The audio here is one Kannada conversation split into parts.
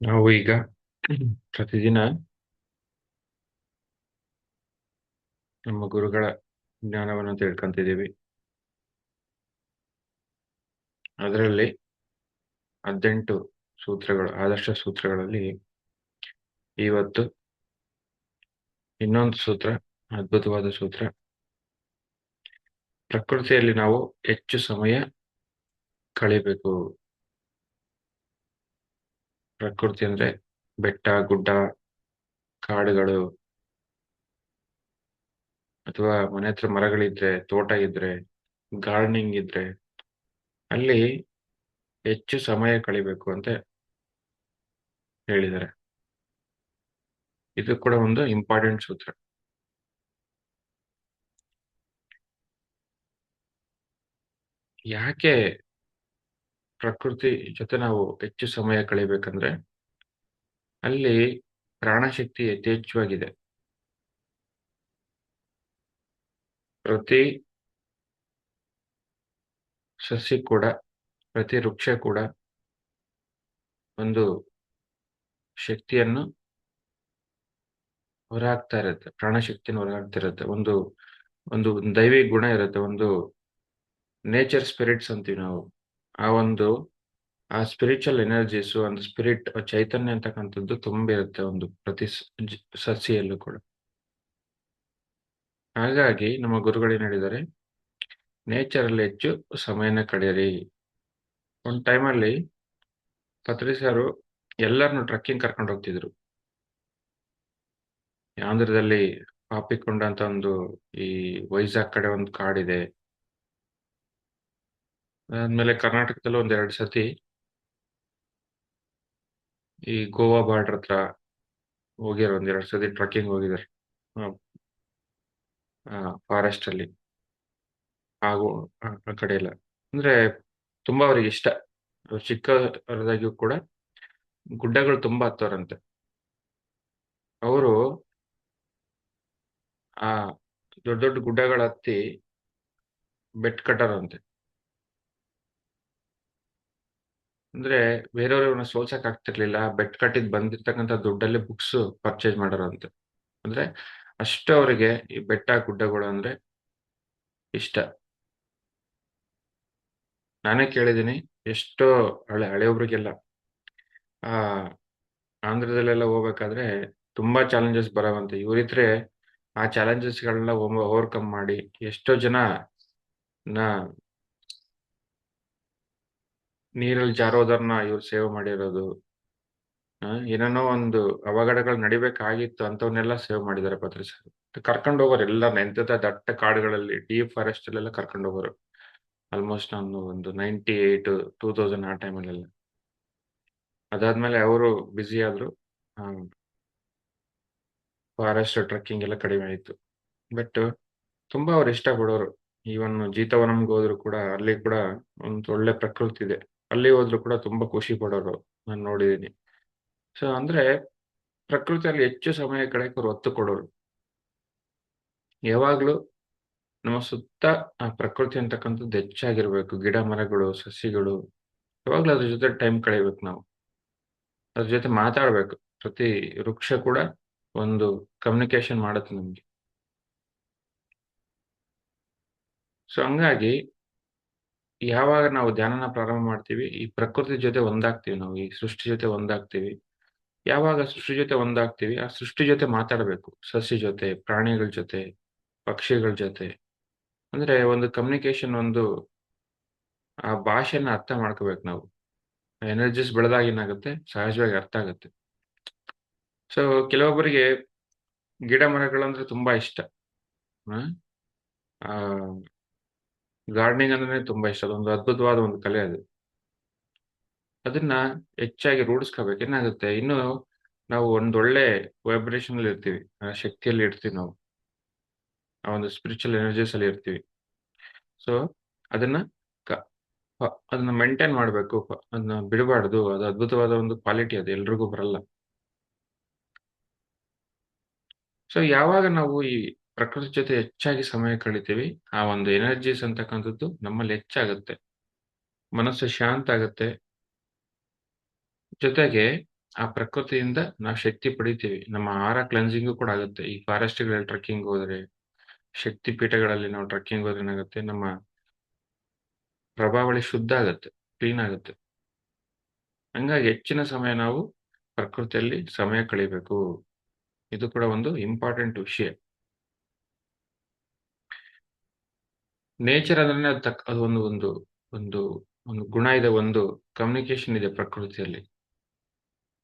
ನಾವು ಈಗ ಪ್ರತಿದಿನ ನಮ್ಮ ಗುರುಗಳ ಜ್ಞಾನವನ್ನು ತಿಳ್ಕೊಂತಿದ್ದೀವಿ. ಅದರಲ್ಲಿ 18 ಸೂತ್ರಗಳು, ಆದರ್ಶ ಸೂತ್ರಗಳಲ್ಲಿ ಇವತ್ತು ಇನ್ನೊಂದು ಸೂತ್ರ, ಅದ್ಭುತವಾದ ಸೂತ್ರ. ಪ್ರಕೃತಿಯಲ್ಲಿ ನಾವು ಹೆಚ್ಚು ಸಮಯ ಕಳಿಬೇಕು. ಪ್ರಕೃತಿ ಅಂದ್ರೆ ಬೆಟ್ಟ, ಗುಡ್ಡ, ಕಾಡುಗಳು, ಅಥವಾ ಮನೆ ಹತ್ರ ಮರಗಳಿದ್ರೆ, ತೋಟ ಇದ್ರೆ, ಗಾರ್ಡನಿಂಗ್ ಇದ್ರೆ ಅಲ್ಲಿ ಹೆಚ್ಚು ಸಮಯ ಕಳಿಬೇಕು ಅಂತ ಹೇಳಿದ್ದಾರೆ. ಇದು ಕೂಡ ಒಂದು ಇಂಪಾರ್ಟೆಂಟ್ ಸೂತ್ರ. ಯಾಕೆ ಪ್ರಕೃತಿ ಜೊತೆ ನಾವು ಹೆಚ್ಚು ಸಮಯ ಕಳಿಬೇಕಂದ್ರೆ ಅಲ್ಲಿ ಪ್ರಾಣಶಕ್ತಿ ಯಥೇಚ್ಛವಾಗಿದೆ. ಪ್ರತಿ ಸಸ್ಯ ಕೂಡ, ಪ್ರತಿ ವೃಕ್ಷ ಕೂಡ ಒಂದು ಶಕ್ತಿಯನ್ನು ಹೊರಹಾಕ್ತಾ ಇರುತ್ತೆ, ಪ್ರಾಣಶಕ್ತಿಯನ್ನು ಹೊರಹಾಕ್ತಾ ಇರುತ್ತೆ. ಒಂದು ಒಂದು ದೈವಿ ಗುಣ ಇರುತ್ತೆ, ಒಂದು ನೇಚರ್ ಸ್ಪಿರಿಟ್ಸ್ ಅಂತೀವಿ ನಾವು. ಆ ಒಂದು ಆ ಸ್ಪಿರಿಚುವಲ್ ಎನರ್ಜೀಸ್, ಒಂದು ಸ್ಪಿರಿಟ್ ಚೈತನ್ಯ ಅಂತಕ್ಕಂಥದ್ದು ತುಂಬಿರುತ್ತೆ ಒಂದು ಪ್ರತಿ ಸಸ್ಯಲ್ಲೂ ಕೂಡ. ಹಾಗಾಗಿ ನಮ್ಮ ಗುರುಗಳು ಏನ್ ಹೇಳಿದ್ದಾರೆ, ನೇಚರ್ ಅಲ್ಲಿ ಹೆಚ್ಚು ಸಮಯನ ಕಳೆಯಿರಿ. ಒಂದು ಟೈಮಲ್ಲಿ ಪತ್ರಿ ಸಾರು ಎಲ್ಲರನ್ನು ಟ್ರಕ್ಕಿಂಗ್ ಕರ್ಕೊಂಡು ಹೋಗ್ತಿದ್ರು. ಆಂಧ್ರದಲ್ಲಿ ಪಾಪಿಕೊಂಡ ಅಂತ ಒಂದು, ಈ ವೈಜಾಗ್ ಕಡೆ ಒಂದು ಕಾಡಿದೆ. ಅದಾದ್ಮೇಲೆ ಕರ್ನಾಟಕದಲ್ಲೂ ಒಂದೆರಡು ಸತಿ ಈ ಗೋವಾ ಬಾರ್ಡರ್ ಹತ್ರ ಹೋಗ್ಯಾರ, ಒಂದೆರಡು ಸತಿ ಟ್ರಕ್ಕಿಂಗ್ ಹೋಗಿದ್ದಾರೆ ಫಾರೆಸ್ಟ್ ಅಲ್ಲಿ. ಹಾಗೂ ಆ ಕಡೆ ಎಲ್ಲ ಅಂದ್ರೆ ತುಂಬಾ ಅವ್ರಿಗೆ ಇಷ್ಟ. ಅವ್ರು ಚಿಕ್ಕವರದಾಗಿಯೂ ಕೂಡ ಗುಡ್ಡಗಳು ತುಂಬಾ ಹತ್ತೋರಂತೆ. ಅವರು ಆ ದೊಡ್ಡ ದೊಡ್ಡ ಗುಡ್ಡಗಳ ಹತ್ತಿ ಬೆಟ್ ಕಟ್ಟರಂತೆ. ಅಂದ್ರೆ ಬೇರೆಯವ್ರನ್ನ ಸೋಲ್ಸಕ್ ಆಗ್ತಿರ್ಲಿಲ್ಲ, ಬೆಟ್ ಕಟ್ಟಿದ್ ಬಂದಿರ್ತಕ್ಕಂಥ ದುಡ್ಡಲ್ಲಿ ಬುಕ್ಸ್ ಪರ್ಚೇಸ್ ಮಾಡಾರಂತೆ. ಅಂದ್ರೆ ಅಷ್ಟು ಅವರಿಗೆ ಈ ಬೆಟ್ಟ ಗುಡ್ಡಗಳು ಅಂದ್ರೆ ಇಷ್ಟ. ನಾನೇ ಕೇಳಿದೀನಿ, ಎಷ್ಟೋ ಹಳೆಯೊಬ್ರಿಗೆಲ್ಲ ಆ ಆಂಧ್ರದಲ್ಲೆಲ್ಲ ಹೋಗ್ಬೇಕಾದ್ರೆ ತುಂಬಾ ಚಾಲೆಂಜಸ್ ಬರವಂತೆ. ಇವರಿದ್ರೆ ಆ ಚಾಲೆಂಜಸ್ಗಳನ್ನ ಓವರ್ಕಮ್ ಮಾಡಿ ಎಷ್ಟೋ ಜನ ನೀರಲ್ಲಿ ಜಾರೋದನ್ನ ಇವ್ರು ಸೇವ್ ಮಾಡಿರೋದು. ಏನೇನೋ ಒಂದು ಅವಘಡಗಳು ನಡಿಬೇಕಾಗಿತ್ತು, ಅಂತವನ್ನೆಲ್ಲ ಸೇವ್ ಮಾಡಿದ್ದಾರೆ ಪತ್ರಿ ಸರ್. ಕರ್ಕೊಂಡು ಹೋಗೋರು ಎಲ್ಲರನ್ನ, ಎಂತೆಂಥ ದಟ್ಟ ಕಾಡುಗಳಲ್ಲಿ, ಡೀಪ್ ಫಾರೆಸ್ಟ್ ಅಲ್ಲೆಲ್ಲ ಕರ್ಕೊಂಡು ಹೋಗೋರು. ಆಲ್ಮೋಸ್ಟ್ ನಾನು ಒಂದು 98 2000 ಆ ಟೈಮಲ್ಲೆಲ್ಲ. ಅದಾದ್ಮೇಲೆ ಅವರು ಬ್ಯುಸಿ ಆದ್ರು. ಫಾರೆಸ್ಟ್ ಟ್ರೆಕ್ಕಿಂಗ್ ಎಲ್ಲ ಕಡಿಮೆ ಆಯ್ತು. ಬಟ್ ತುಂಬಾ ಅವ್ರು ಇಷ್ಟ ಪಡೋರು. ಈವನ್ ಜೀತವನಂಗೆ ಹೋದ್ರು ಕೂಡ ಅಲ್ಲಿ ಕೂಡ ಒಂದು ಒಳ್ಳೆ ಪ್ರಕೃತಿ ಇದೆ. ಅಲ್ಲಿ ಹೋದ್ರು ಕೂಡ ತುಂಬಾ ಖುಷಿ ಪಡೋರು, ನಾನು ನೋಡಿದೀನಿ. ಸೊ ಅಂದ್ರೆ ಪ್ರಕೃತಿಯಲ್ಲಿ ಹೆಚ್ಚು ಸಮಯ ಕಳೆಯಕ್ಕೆ ಅವ್ರು ಒತ್ತು ಕೊಡೋರು. ಯಾವಾಗ್ಲೂ ನಮ್ಮ ಸುತ್ತ ಆ ಪ್ರಕೃತಿ ಅಂತಕ್ಕಂಥದ್ದು ಹೆಚ್ಚಾಗಿರ್ಬೇಕು. ಗಿಡ ಮರಗಳು, ಸಸಿಗಳು, ಯಾವಾಗ್ಲೂ ಅದ್ರ ಜೊತೆ ಟೈಮ್ ಕಳಿಬೇಕು ನಾವು. ಅದ್ರ ಜೊತೆ ಮಾತಾಡ್ಬೇಕು. ಪ್ರತಿ ವೃಕ್ಷ ಕೂಡ ಒಂದು ಕಮ್ಯುನಿಕೇಶನ್ ಮಾಡುತ್ತೆ ನಮ್ಗೆ. ಸೊ ಹಂಗಾಗಿ ಯಾವಾಗ ನಾವು ಧ್ಯಾನನ ಪ್ರಾರಂಭ ಮಾಡ್ತೀವಿ, ಈ ಪ್ರಕೃತಿ ಜೊತೆ ಒಂದಾಗ್ತೀವಿ ನಾವು, ಈ ಸೃಷ್ಟಿ ಜೊತೆ ಒಂದಾಗ್ತೀವಿ. ಯಾವಾಗ ಸೃಷ್ಟಿ ಜೊತೆ ಒಂದಾಗ್ತೀವಿ, ಆ ಸೃಷ್ಟಿ ಜೊತೆ ಮಾತಾಡಬೇಕು. ಸಸ್ಯ ಜೊತೆ, ಪ್ರಾಣಿಗಳ ಜೊತೆ, ಪಕ್ಷಿಗಳ ಜೊತೆ. ಅಂದ್ರೆ ಒಂದು ಕಮ್ಯುನಿಕೇಶನ್, ಒಂದು ಆ ಭಾಷೆನ ಅರ್ಥ ಮಾಡ್ಕೋಬೇಕು ನಾವು. ಎನರ್ಜೀಸ್ ಬೆಳೆದಾಗ ಏನಾಗುತ್ತೆ, ಸಹಜವಾಗಿ ಅರ್ಥ ಆಗುತ್ತೆ. ಸೊ ಕೆಲವೊಬ್ಬರಿಗೆ ಗಿಡ ಮರಗಳಂದ್ರೆ ತುಂಬಾ ಇಷ್ಟ. ಆ ಗಾರ್ಡನಿಂಗ್ ಅಂದ್ರೆ ತುಂಬಾ ಇಷ್ಟ. ಅದೊಂದು ಅದ್ಭುತವಾದ ಒಂದು ಕಲೆ ಅದು. ಅದನ್ನ ಹೆಚ್ಚಾಗಿ ರೂಢಿಸ್ಕೋಬೇಕು. ಏನಾಗುತ್ತೆ, ಇನ್ನು ನಾವು ಒಂದೊಳ್ಳೆ ವೈಬ್ರೇಷನ್ ಅಲ್ಲಿ ಇರ್ತೀವಿ, ಆ ಶಕ್ತಿಯಲ್ಲಿ ಇರ್ತೀವಿ ನಾವು, ಆ ಒಂದು ಸ್ಪಿರಿಚುವಲ್ ಎನರ್ಜೀಸ್ ಅಲ್ಲಿ ಇರ್ತೀವಿ. ಸೊ ಅದನ್ನ ಕ- ಅದನ್ನ ಮೇಂಟೈನ್ ಮಾಡ್ಬೇಕು. ಅದನ್ನ ಬಿಡಬಾರ್ದು. ಅದು ಅದ್ಭುತವಾದ ಒಂದು ಕ್ವಾಲಿಟಿ, ಅದು ಎಲ್ರಿಗೂ ಬರಲ್ಲ. ಸೊ ಯಾವಾಗ ನಾವು ಈ ಪ್ರಕೃತಿ ಜೊತೆ ಹೆಚ್ಚಾಗಿ ಸಮಯ ಕಳಿತೀವಿ, ಆ ಒಂದು ಎನರ್ಜೀಸ್ ಅಂತಕ್ಕಂಥದ್ದು ನಮ್ಮಲ್ಲಿ ಹೆಚ್ಚಾಗುತ್ತೆ. ಮನಸ್ಸು ಶಾಂತ ಆಗುತ್ತೆ. ಜೊತೆಗೆ ಆ ಪ್ರಕೃತಿಯಿಂದ ನಾವು ಶಕ್ತಿ ಪಡಿತೀವಿ. ನಮ್ಮ ಆಹಾರ ಕ್ಲೆನ್ಸಿಂಗು ಕೂಡ ಆಗುತ್ತೆ. ಈ ಫಾರೆಸ್ಟ್‌ಗಳಲ್ಲಿ ಟ್ರೆಕ್ಕಿಂಗ್ ಹೋದ್ರೆ, ಶಕ್ತಿ ಪೀಠಗಳಲ್ಲಿ ನಾವು ಟ್ರೆಕ್ಕಿಂಗ್ ಹೋದ್ರೆ ಏನಾಗುತ್ತೆ, ನಮ್ಮ ಪ್ರಭಾವಳಿ ಶುದ್ಧ ಆಗುತ್ತೆ, ಕ್ಲೀನ್ ಆಗುತ್ತೆ. ಹಂಗಾಗಿ ಹೆಚ್ಚಿನ ಸಮಯ ನಾವು ಪ್ರಕೃತಿಯಲ್ಲಿ ಸಮಯ ಕಳಿಬೇಕು. ಇದು ಕೂಡ ಒಂದು ಇಂಪಾರ್ಟೆಂಟ್ ವಿಷಯ. ನೇಚರ್ ಅಂದ್ರೇನೆ ಅದು ಒಂದು ಒಂದು ಗುಣ ಇದೆ, ಒಂದು ಕಮ್ಯುನಿಕೇಷನ್ ಇದೆ ಪ್ರಕೃತಿಯಲ್ಲಿ.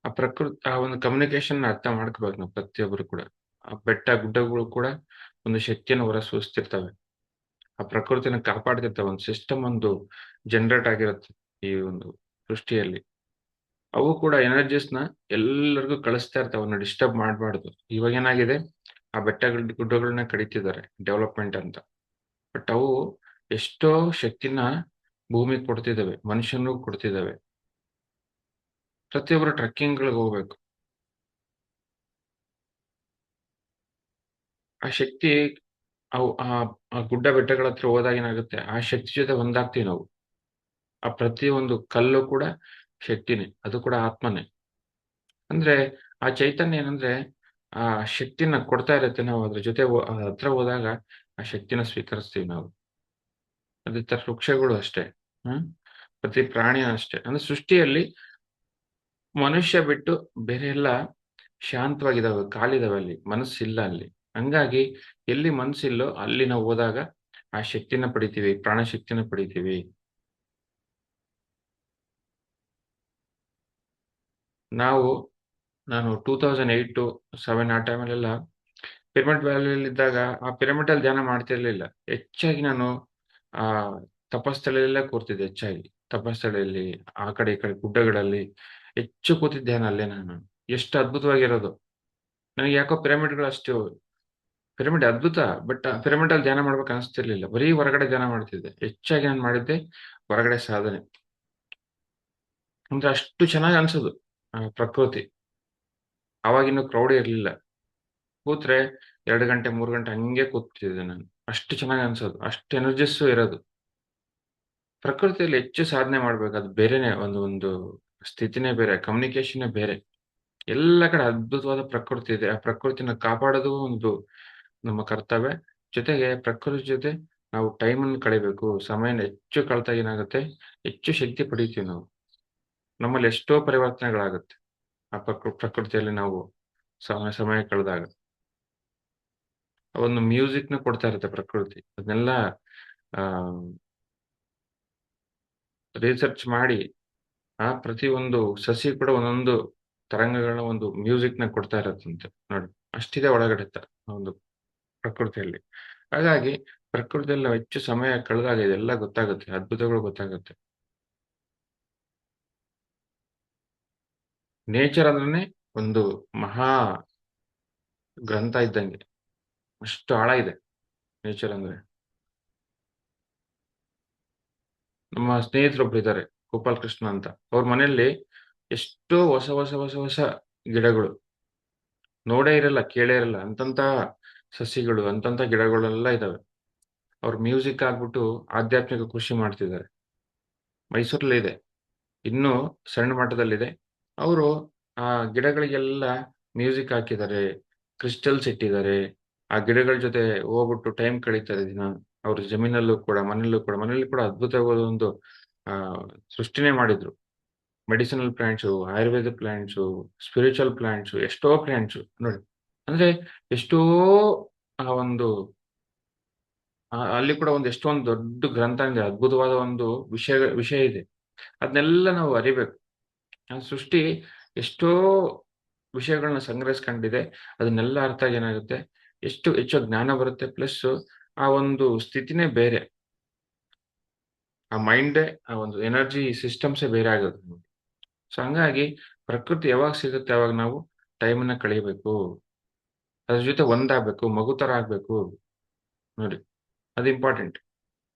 ಆ ಒಂದು ಕಮ್ಯುನಿಕೇಷನ್‌ನ ಅರ್ಥ ಮಾಡ್ಕೋಬೇಕು ನಾವು ಪ್ರತಿಯೊಬ್ಬರು ಕೂಡ. ಆ ಬೆಟ್ಟ, ಗುಡ್ಡಗಳು ಕೂಡ ಒಂದು ಶಕ್ತಿಯನ್ನು ಹೊರಸೂಸ್ತಿರ್ತವೆ. ಆ ಪ್ರಕೃತಿನ ಕಾಪಾಡ್ತಿರ್ತವೆ. ಒಂದು ಸಿಸ್ಟಮ್ ಜನರೇಟ್ ಆಗಿರುತ್ತೆ ಈ ಒಂದು ಸೃಷ್ಟಿಯಲ್ಲಿ. ಅವು ಕೂಡ ಎನರ್ಜೀಸ್‌ನ ಎಲ್ಲರಿಗೂ ಕಳಿಸ್ತಾ ಇರ್ತವೆ. ಅವನ್ನ ಡಿಸ್ಟರ್ಬ್ ಮಾಡ್ಬಾರ್ದು. ಇವಾಗೇನಾಗಿದೆ, ಆ ಗುಡ್ಡಗಳನ್ನ ಕಡಿತಿದ್ದಾರೆ ಡೆವಲಪ್‌ಮೆಂಟ್ ಅಂತ. ಬಟ್ ಅವು ಎಷ್ಟೋ ಶಕ್ತಿನ ಭೂಮಿಗೆ ಕೊಡ್ತಿದ್ದಾವೆ, ಮನುಷ್ಯನಿಗೂ ಕೊಡ್ತಿದ್ದಾವೆ. ಪ್ರತಿಯೊಬ್ಬರು ಟ್ರೆಕ್ಕಿಂಗ್‌ಗಳಿಗೆ ಹೋಗ್ಬೇಕು. ಆ ಶಕ್ತಿ ಅವು ಆ ಆ ಗುಡ್ಡ ಬೆಟ್ಟಗಳ ಹತ್ರ ಹೋದಾಗ ಏನಾಗುತ್ತೆ, ಆ ಶಕ್ತಿ ಜೊತೆ ಒಂದಾಗ್ತೀವಿ ನಾವು. ಆ ಪ್ರತಿಯೊಂದು ಕಲ್ಲು ಕೂಡ ಶಕ್ತಿನೇ. ಅದು ಕೂಡ ಆತ್ಮನೇ. ಅಂದ್ರೆ ಆ ಚೈತನ್ಯ ಏನಂದ್ರೆ, ಆ ಶಕ್ತಿನ ಕೊಡ್ತಾ ಇರುತ್ತೆ. ನಾವು ಅದ್ರ ಜೊತೆ ಹತ್ರ ಹೋದಾಗ ಆ ಶಕ್ತಿನ ಸ್ವೀಕರಿಸ್ತೀವಿ ನಾವು. ಅದೇ ತರ ವೃಕ್ಷಗಳು ಅಷ್ಟೇ. ಹ್ಮ್. ಪ್ರತಿ ಪ್ರಾಣಿನೂ ಅಷ್ಟೇ. ಅಂದ್ರೆ ಸೃಷ್ಟಿಯಲ್ಲಿ ಮನುಷ್ಯ ಬಿಟ್ಟು ಬೇರೆ ಎಲ್ಲ ಶಾಂತವಾಗಿದಾವೆ, ಕಾಲಿದಾವೆ ಅಲ್ಲಿ. ಮನಸ್ಸಿಲ್ಲ ಅಲ್ಲಿ. ಹಂಗಾಗಿ ಎಲ್ಲಿ ಮನಸ್ಸಿಲ್ಲೋ ಅಲ್ಲಿ ನಾವು ಹೋದಾಗ ಆ ಶಕ್ತಿನ ಪಡಿತೀವಿ, ಪ್ರಾಣ ಶಕ್ತಿನ ಪಡಿತೀವಿ. ನಾವು ನಾನು 2008, 7 ಆ ಟೈಮಲ್ಲೆಲ್ಲ ಪಿರಮಿಡ್ ವ್ಯಾಲಿಯಲ್ಲಿದ್ದಾಗ ಆ ಪಿರಮಿಡಲ್ಲಿ ಧ್ಯಾನ ಮಾಡ್ತಿರ್ಲಿಲ್ಲ. ಹೆಚ್ಚಾಗಿ ನಾನು ಆ ತಪಸ್ಥಳಿಯಲ್ಲೇ ಕೂರ್ತಿದ್ದೆ ಹೆಚ್ಚಾಗಿ. ತಪಸ್ಥಳಿಯಲ್ಲಿ, ಆ ಕಡೆ ಈ ಕಡೆ ಗುಡ್ಡಗಳಲ್ಲಿ ಹೆಚ್ಚು ಕೂತಿದ್ದೆ ಧ್ಯಾನ ಅಲ್ಲೇ ನಾನು. ಎಷ್ಟು ಅದ್ಭುತವಾಗಿರೋದು. ನನಗೆ ಯಾಕೋ ಪಿರಮಿಡ್ ಅದ್ಭುತ. ಬಟ್ ಪಿರಮಿಡಲ್ಲಿ ಧ್ಯಾನ ಮಾಡ್ಬೇಕು ಅನಿಸ್ತಿರ್ಲಿಲ್ಲ. ಬರೀ ಹೊರಗಡೆ ಧ್ಯಾನ ಮಾಡ್ತಿದ್ದೆ. ಹೆಚ್ಚಾಗಿ ನಾನು ಮಾಡಿದ್ದೆ ಹೊರಗಡೆ ಸಾಧನೆ. ಅಂದ್ರೆ ಅಷ್ಟು ಚೆನ್ನಾಗಿ ಅನ್ಸೋದು ಪ್ರಕೃತಿ. ಅವಾಗಿನ್ನು ಕ್ರೌಡೇ ಇರ್ಲಿಲ್ಲ. ಕೂತ್ರೆ 2 ಗಂಟೆ, 3 ಗಂಟೆ ಹಂಗೆ ಕೂತ್ಬಿಡ್ತಿದ್ದೆ ನಾನು. ಅಷ್ಟು ಚೆನ್ನಾಗಿ ಅನ್ಸೋದು. ಅಷ್ಟು ಎನರ್ಜಿಸ್ಸು ಇರೋದು. ಪ್ರಕೃತಿಯಲ್ಲಿ ಹೆಚ್ಚು ಸಾಧನೆ ಮಾಡ್ಬೇಕು. ಅದು ಬೇರೆನೆ ಒಂದು ಸ್ಥಿತಿನೇ ಬೇರೆ, ಕಮ್ಯುನಿಕೇಷನ್ನೇ ಬೇರೆ. ಎಲ್ಲ ಕಡೆ ಅದ್ಭುತವಾದ ಪ್ರಕೃತಿ ಇದೆ. ಆ ಪ್ರಕೃತಿನ ಕಾಪಾಡೋದು ಒಂದು ನಮ್ಮ ಕರ್ತವ್ಯ. ಜೊತೆಗೆ ಪ್ರಕೃತಿ ಜೊತೆ ನಾವು ಟೈಮನ್ನು ಕಳಿಬೇಕು. ಸಮಯನ ಹೆಚ್ಚು ಕಳ್ದಾಗ ಏನಾಗುತ್ತೆ, ಹೆಚ್ಚು ಶಕ್ತಿ ಪಡಿತೀವಿ ನಾವು. ನಮ್ಮಲ್ಲಿ ಎಷ್ಟೋ ಪರಿವರ್ತನೆಗಳಾಗುತ್ತೆ. ಆ ಪ್ರಕೃತಿಯಲ್ಲಿ ನಾವು ಸಮಯ ಕಳೆದಾಗ. ಒಂದು ಮ್ಯೂಸಿಕ್‌ನ ಕೊಡ್ತಾ ಇರುತ್ತೆ ಪ್ರಕೃತಿ. ಅದನ್ನೆಲ್ಲ ಆ ರಿಸರ್ಚ್ ಮಾಡಿ ಪ್ರತಿಯೊಂದು ಸಸಿ ಕೂಡ ಒಂದೊಂದು ತರಂಗಗಳನ್ನ ಒಂದು ಮ್ಯೂಸಿಕ್‌ನ ಕೊಡ್ತಾ ಇರತ್ತಂತೆ ನೋಡಿ. ಅಷ್ಟಿದೆ ಒಳಗಡೆ ಒಂದು ಪ್ರಕೃತಿಯಲ್ಲಿ. ಹಾಗಾಗಿ ಪ್ರಕೃತಿಯಲ್ಲಿ ನಾವು ಹೆಚ್ಚು ಸಮಯ ಕಳೆದಾಗ ಇದೆಲ್ಲ ಗೊತ್ತಾಗುತ್ತೆ. ಅದ್ಭುತಗಳು ಗೊತ್ತಾಗುತ್ತೆ. ನೇಚರ್ ಅಂದ್ರೇನೆ ಒಂದು ಮಹಾ ಗ್ರಂಥ ಇದ್ದಂಗೆ. ಅಷ್ಟು ಆಳ ಇದೆ ನೇಚರ್ ಅಂದ್ರೆ. ನಮ್ಮ ಸ್ನೇಹಿತರೊಬ್ರಿದ್ದಾರೆ ಗೋಪಾಲ್ ಕೃಷ್ಣ ಅಂತ. ಅವ್ರ ಮನೆಯಲ್ಲಿ ಎಷ್ಟೋ ಹೊಸ ಗಿಡಗಳು. ನೋಡೇ ಇರಲ್ಲ, ಕೇಳೇ ಇರಲ್ಲ. ಅಂತಂತ ಸಸಿಗಳು, ಅಂತಂತ ಗಿಡಗಳೆಲ್ಲ ಇದಾವೆ. ಅವ್ರು ಮ್ಯೂಸಿಕ್ ಆಗ್ಬಿಟ್ಟು ಆಧ್ಯಾತ್ಮಿಕ ಕೃಷಿ ಮಾಡ್ತಿದ್ದಾರೆ. ಮೈಸೂರಲ್ಲೇ ಇದೆ. ಇನ್ನೂ ಸಣ್ಣ ಮಟ್ಟದಲ್ಲಿದೆ. ಅವರು ಆ ಗಿಡಗಳಿಗೆಲ್ಲ ಮ್ಯೂಸಿಕ್ ಹಾಕಿದ್ದಾರೆ, ಕ್ರಿಸ್ಟಲ್ಸ್ ಇಟ್ಟಿದ್ದಾರೆ. ಆ ಗಿಡಗಳ ಜೊತೆ ಹೋಗ್ಬಿಟ್ಟು ಟೈಮ್ ಕಳೀತಾರೆ ದಿನ. ಅವ್ರ ಜಮೀನಲ್ಲೂ ಕೂಡ, ಮನೇಲಿ ಕೂಡ ಅದ್ಭುತವಾದ ಒಂದು ಆ ಸೃಷ್ಟಿನೇ ಮಾಡಿದ್ರು. Medicinal plants, Ayurveda plants, spiritual plants, ಎಷ್ಟೋ ಪ್ಲಾಂಟ್ಸು ನೋಡಿ. ಅಂದ್ರೆ ಎಷ್ಟೋ ಆ ಒಂದು ಅಲ್ಲಿ ಕೂಡ ಎಷ್ಟೊಂದು ದೊಡ್ಡ ಗ್ರಂಥ ಇದೆ. ಅದ್ಭುತವಾದ ಒಂದು ವಿಷಯ ಇದೆ. ಅದನ್ನೆಲ್ಲ ನಾವು ಅರಿಬೇಕು. ಆ ಸೃಷ್ಟಿ ಎಷ್ಟೋ ವಿಷಯಗಳನ್ನ ಸಂಗ್ರಹಿಸ್ಕೊಂಡಿದೆ. ಅದನ್ನೆಲ್ಲ ಅರ್ಥ ಆಗಿ ಏನಾಗುತ್ತೆ, ಎಷ್ಟು ಹೆಚ್ಚು ಜ್ಞಾನ ಬರುತ್ತೆ. ಪ್ಲಸ್ಸು ಆ ಒಂದು ಸ್ಥಿತಿನೇ ಬೇರೆ. ಆ ಮೈಂಡೇ ಆ ಒಂದು ಎನರ್ಜಿ ಸಿಸ್ಟಮ್ಸೇ ಬೇರೆ ಆಗುತ್ತೆ. ಸೊ ಹಂಗಾಗಿ ಪ್ರಕೃತಿ ಯಾವಾಗ ಸಿಗುತ್ತೆ ಅವಾಗ ನಾವು ಟೈಮನ್ನ ಕಳಿಬೇಕು. ಅದ್ರ ಜೊತೆ ಒಂದಾಗ್ಬೇಕು, ಮಗು ತರ ಆಗ್ಬೇಕು ನೋಡಿ. ಅದು ಇಂಪಾರ್ಟೆಂಟ್.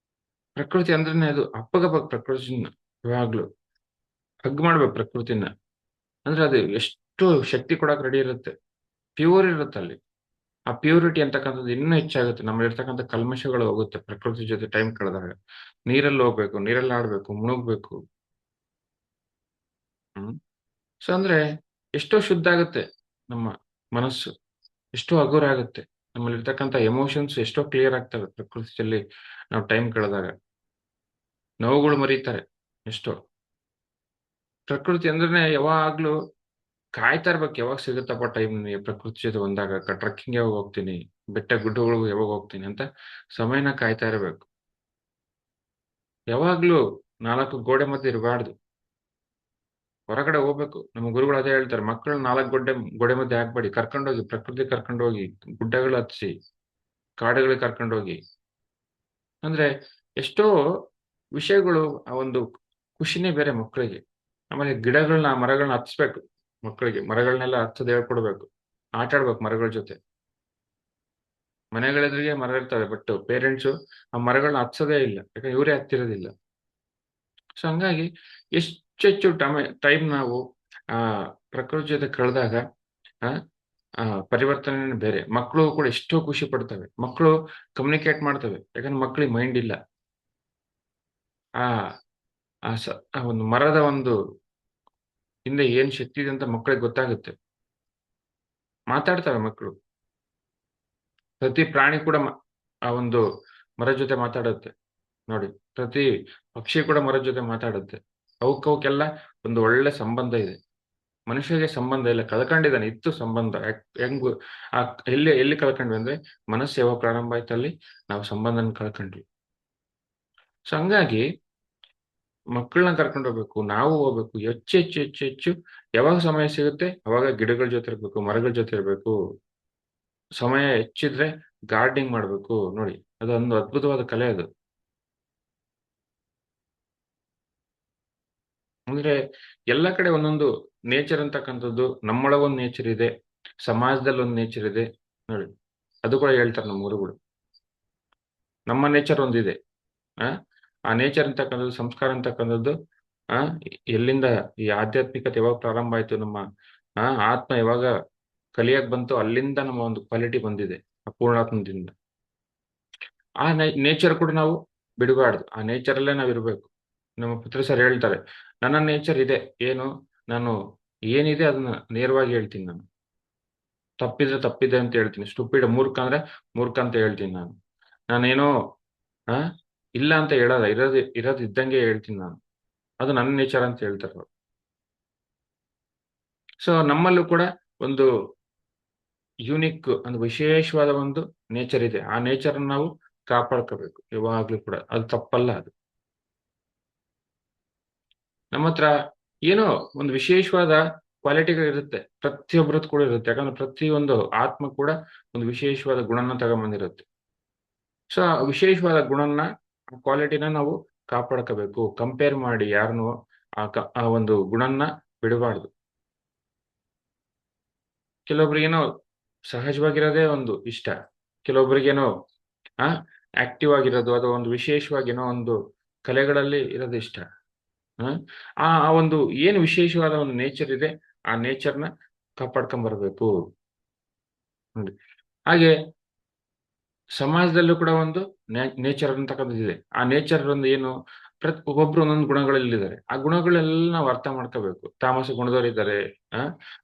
ಪ್ರಕೃತಿ ಅಂದ್ರೇನೆ ಅದು. ಅಪ್ಪಗಪ್ಪ ಪ್ರಕೃತಿನ ಯಾವಾಗ್ಲೂ ಹಗ್ ಮಾಡ್ಬೇಕು ಪ್ರಕೃತಿನ. ಅಂದ್ರೆ ಅದು ಎಷ್ಟು ಶಕ್ತಿ ಕೊಡಕ್ ರೆಡಿ ಇರುತ್ತೆ. ಪ್ಯೂರ್ ಇರುತ್ತೆ ಅಲ್ಲಿ. ಆ ಪ್ಯೂರಿಟಿ ಅಂತಕ್ಕಂಥದ್ದು ಇನ್ನೂ ಹೆಚ್ಚಾಗುತ್ತೆ. ನಮ್ಮಲ್ಲಿರ್ತಕ್ಕಂಥ ಕಲ್ಮಶಗಳು ಹೋಗುತ್ತೆ ಪ್ರಕೃತಿ ಜೊತೆ ಟೈಮ್ ಕಳೆದಾಗ. ನೀರಲ್ಲಿ ಹೋಗ್ಬೇಕು, ನೀರಲ್ಲಿ ಆಡ್ಬೇಕು, ಮುಳುಗ್ಬೇಕು. ಹ್ಮ್. ಸೊ ಅಂದ್ರೆ ಎಷ್ಟೋ ಶುದ್ಧ ಆಗುತ್ತೆ ನಮ್ಮ ಮನಸ್ಸು, ಎಷ್ಟೋ ಹಗುರ ಆಗುತ್ತೆ. ನಮ್ಮಲ್ಲಿರ್ತಕ್ಕಂಥ ಎಮೋಷನ್ಸ್ ಎಷ್ಟೋ ಕ್ಲಿಯರ್ ಆಗ್ತವೆ ಪ್ರಕೃತಿಯಲ್ಲಿ ನಾವು ಟೈಮ್ ಕಳೆದಾಗ. ನೋವುಗಳು ಮರೀತಾರೆ ಎಷ್ಟೋ. ಪ್ರಕೃತಿ ಅಂದ್ರೇನೆ ಯಾವಾಗ್ಲೂ ಕಾಯ್ತಾ ಇರ್ಬೇಕು, ಯಾವಾಗ ಸಿಗುತ್ತಪ್ಪ ಟೈಮ್ ನನಗೆ ಪ್ರಕೃತಿ ಜೊತೆ ಒಂದಾಗ, ಟ್ರಕ್ಕಿಂಗ್ ಯಾವಾಗ ಹೋಗ್ತೀನಿ, ಬೆಟ್ಟ ಗುಡ್ಡಗಳು ಯಾವಾಗ ಹೋಗ್ತೀನಿ ಅಂತ ಸಮಯನ ಕಾಯ್ತಾ ಇರಬೇಕು. ಯಾವಾಗ್ಲೂ ನಾಲ್ಕು ಗೋಡೆ ಮಧ್ಯೆ ಇರಬಾರ್ದು, ಹೊರಗಡೆ ಹೋಗ್ಬೇಕು. ನಮ್ಮ ಗುರುಗಳು ಅದೇ ಹೇಳ್ತಾರೆ, ಮಕ್ಕಳನ್ನ ನಾಲ್ಕು ಗೋಡೆ ಮಧ್ಯೆ ಹಾಕ್ಬೇಡಿ, ಕರ್ಕೊಂಡೋಗಿ ಪ್ರಕೃತಿ ಕರ್ಕೊಂಡೋಗಿ, ಗುಡ್ಡಗಳು ಹತ್ಸಿ, ಕಾಡುಗಳಿಗೆ ಕರ್ಕೊಂಡೋಗಿ. ಅಂದ್ರೆ ಎಷ್ಟೋ ವಿಷಯಗಳು, ಆ ಒಂದು ಖುಷಿನೇ ಬೇರೆ ಮಕ್ಕಳಿಗೆ. ಆಮೇಲೆ ಗಿಡಗಳನ್ನ, ಮರಗಳನ್ನ ಹತ್ಸ್ಬೇಕು ಮಕ್ಕಳಿಗೆ, ಮರಗಳನ್ನೆಲ್ಲ ಹಚ್ಚೋದು ಹೇಳ್ಕೊಡ್ಬೇಕು. ಆಟ ಆಡ್ಬೇಕು ಮರಗಳ ಜೊತೆ. ಮನೆಗಳೆದುರಿಗೆ ಮರ ಇರ್ತವೆ, ಬಟ್ ಪೇರೆಂಟ್ಸು ಆ ಮರಗಳನ್ನ ಹತ್ಸೋದೇ ಇಲ್ಲ, ಯಾಕಂದ್ರೆ ಇವರೇ ಹತ್ತಿರೋದಿಲ್ಲ. ಸೊ ಹಂಗಾಗಿ ಹೆಚ್ಚೆಚ್ಚು ಟೈಮ್ ನಾವು ಆ ಪ್ರಕೃತಿ ಜೊತೆ ಕಳೆದಾಗ ಆ ಆ ಪರಿವರ್ತನೆ ಬೇರೆ. ಮಕ್ಕಳು ಕೂಡ ಎಷ್ಟೋ ಖುಷಿ ಪಡ್ತವೆ, ಮಕ್ಕಳು ಕಮ್ಯುನಿಕೇಟ್ ಮಾಡ್ತವೆ, ಯಾಕಂದ್ರೆ ಮಕ್ಕಳಿಗೆ ಮೈಂಡ್ ಇಲ್ಲ. ಆ ಆ ಒಂದು ಮರದ ಒಂದು ಹಿಂದೆ ಏನ್ ಶಕ್ತಿ ಇದೆ ಅಂತ ಮಕ್ಕಳಿಗೆ ಗೊತ್ತಾಗುತ್ತೆ. ಮಾತಾಡ್ತವೆ ಮಕ್ಕಳು. ಪ್ರತಿ ಪ್ರಾಣಿ ಕೂಡ ಆ ಒಂದು ಮರದ ಜೊತೆ ಮಾತಾಡುತ್ತೆ ನೋಡಿ. ಪ್ರತಿ ಪಕ್ಷಿ ಕೂಡ ಮರದ ಜೊತೆ ಮಾತಾಡುತ್ತೆ. ಅವಕ್ಕೆಲ್ಲ ಒಂದು ಒಳ್ಳೆ ಸಂಬಂಧ ಇದೆ. ಮನುಷ್ಯರಿಗೆ ಸಂಬಂಧ ಇಲ್ಲ, ಕಳ್ಕೊಂಡಿದ್ದಾನೆ. ಇತ್ತು ಸಂಬಂಧ. ಹೆಂಗು ಆ ಎಲ್ಲಿ ಕಳ್ಕೊಂಡ್ವಿ ಅಂದ್ರೆ, ಮನಸ್ಸು ಯಾವಾಗ ಪ್ರಾರಂಭ ಆಯ್ತು ಅಲ್ಲಿ ನಾವು ಸಂಬಂಧನ ಕಳ್ಕೊಂಡ್ವಿ. ಸೊ ಹಂಗಾಗಿ ಮಕ್ಕಳನ್ನ ಕರ್ಕೊಂಡು ಹೋಗ್ಬೇಕು, ನಾವು ಹೋಗ್ಬೇಕು. ಹೆಚ್ಚು ಹೆಚ್ಚು ಹೆಚ್ಚು ಹೆಚ್ಚು ಯಾವಾಗ ಸಮಯ ಸಿಗುತ್ತೆ ಅವಾಗ ಗಿಡಗಳ ಜೊತೆ ಇರ್ಬೇಕು, ಮರಗಳ ಜೊತೆ ಇರ್ಬೇಕು. ಸಮಯ ಹೆಚ್ಚಿದ್ರೆ ಗಾರ್ಡನಿಂಗ್ ಮಾಡ್ಬೇಕು ನೋಡಿ, ಅದೊಂದು ಅದ್ಭುತವಾದ ಕಲೆ ಅದು. ಅಂದ್ರೆ ಎಲ್ಲ ಕಡೆ ಒಂದೊಂದು ನೇಚರ್ ಅಂತಕ್ಕಂಥದ್ದು, ನಮ್ಮೊಳಗೊಂದು ನೇಚರ್ ಇದೆ, ಸಮಾಜದಲ್ಲಿ ಒಂದು ನೇಚರ್ ಇದೆ ನೋಡಿ. ಅದು ಕೂಡ ಹೇಳ್ತಾರೆ ನಮ್ಮ ಗುರುಗಳು. ನಮ್ಮ ನೇಚರ್ ಒಂದಿದೆ, ಆ ಆ ನೇಚರ್ ಅಂತಕ್ಕಂಥದ್ದು, ಸಂಸ್ಕಾರ ಅಂತಕ್ಕಂಥದ್ದು ಆ ಎಲ್ಲಿಂದ ಈ ಆಧ್ಯಾತ್ಮಿಕತೆ ಯಾವಾಗ ಪ್ರಾರಂಭ ಆಯ್ತು, ನಮ್ಮ ಆತ್ಮ ಯಾವಾಗ ಕಲಿಯಕ್ ಬಂತು, ಅಲ್ಲಿಂದ ನಮ್ಮ ಒಂದು ಕ್ವಾಲಿಟಿ ಬಂದಿದೆ ಅಪೂರ್ಣಾತ್ಮದಿಂದ. ಆ ನೇಚರ್ ಕೂಡ ನಾವು ಬಿಡಬಾರ್ದು, ಆ ನೇಚರಲ್ಲೇ ನಾವು ಇರಬೇಕು. ನಮ್ಮ ಪುತ್ರ ಸರ್ ಹೇಳ್ತಾರೆ, ನನ್ನ ನೇಚರ್ ಇದೆ, ಏನು, ನಾನು ಏನಿದೆ ಅದನ್ನ ನೇರವಾಗಿ ಹೇಳ್ತೀನಿ. ನಾನು ತಪ್ಪಿದ್ರೆ ತಪ್ಪಿದೆ ಅಂತ ಹೇಳ್ತೀನಿ, ಸ್ಟುಪಿಡ್ ಮೂರ್ಖ ಅಂದ್ರೆ ಮೂರ್ಖ ಅಂತ ಹೇಳ್ತೀನಿ. ನಾನೇನೋ ಆ ಇಲ್ಲ ಅಂತ ಹೇಳಲ್ಲ, ಇರೋದು ಇದ್ದಂಗೆ ಹೇಳ್ತೀನಿ ನಾನು. ಅದು ನನ್ನ ನೇಚರ್ ಅಂತ ಹೇಳ್ತಾರೆ ಅವರು. ಸೊ ನಮ್ಮಲ್ಲೂ ಕೂಡ ಒಂದು ಯೂನಿಕ್, ಒಂದು ವಿಶೇಷವಾದ ಒಂದು ನೇಚರ್ ಇದೆ. ಆ ನೇಚರ್ ನಾವು ಕಾಪಾಡ್ಕೋಬೇಕು ಯಾವಾಗ್ಲೂ ಕೂಡ, ಅದು ತಪ್ಪಲ್ಲ. ಅದು ನಮ್ಮ ಹತ್ರ ಏನೋ ಒಂದು ವಿಶೇಷವಾದ ಕ್ವಾಲಿಟಿಗಳಿರುತ್ತೆ, ಪ್ರತಿಯೊಬ್ಬರದ್ದು ಕೂಡ ಇರುತ್ತೆ. ಯಾಕಂದ್ರೆ ಪ್ರತಿಯೊಂದು ಆತ್ಮ ಕೂಡ ಒಂದು ವಿಶೇಷವಾದ ಗುಣನ ತಗೊಂಬಂದಿರುತ್ತೆ. ಸೊ ಆ ವಿಶೇಷವಾದ ಗುಣನ, ಕ್ವಾಲಿಟಿನ ನಾವು ಕಾಪಾಡ್ಕೋಬೇಕು. ಕಂಪೇರ್ ಮಾಡಿ ಯಾರನ್ನು ಆ ಒಂದು ಗುಣನ ಬಿಡಬಾರ್ದು. ಕೆಲವೊಬ್ರಿಗೇನೋ ಸಹಜವಾಗಿರೋದೇ ಒಂದು ಇಷ್ಟ, ಕೆಲವೊಬ್ರಿಗೇನೋ ಆ ಆಕ್ಟಿವ್ ಆಗಿರೋದು, ಅಥವಾ ಒಂದು ವಿಶೇಷವಾಗಿ ಏನೋ ಒಂದು ಕಲೆಗಳಲ್ಲಿ ಇರೋದು ಇಷ್ಟ. ಆ ಒಂದು ಏನು ವಿಶೇಷವಾದ ಒಂದು ನೇಚರ್ ಇದೆ, ಆ ನೇಚರ್ನ ಕಾಪಾಡ್ಕೊಂಡ್ ಬರ್ಬೇಕು ನೋಡಿ. ಹಾಗೆ ಸಮಾಜದಲ್ಲೂ ಕೂಡ ಒಂದು ನೇಚರ್ ಅಂತಕ್ಕಂಥದ್ದಿದೆ. ಆ ನೇಚರ್ ಒಂದು ಏನು, ಒಬ್ಬೊಬ್ರು ಒಂದೊಂದು ಗುಣಗಳಲ್ಲಿದ್ದಾರೆ. ಆ ಗುಣಗಳೆಲ್ಲ ನಾವು ಅರ್ಥ ಮಾಡ್ಕೋಬೇಕು. ತಾಮಸ ಗುಣದವರಿದ್ದಾರೆ,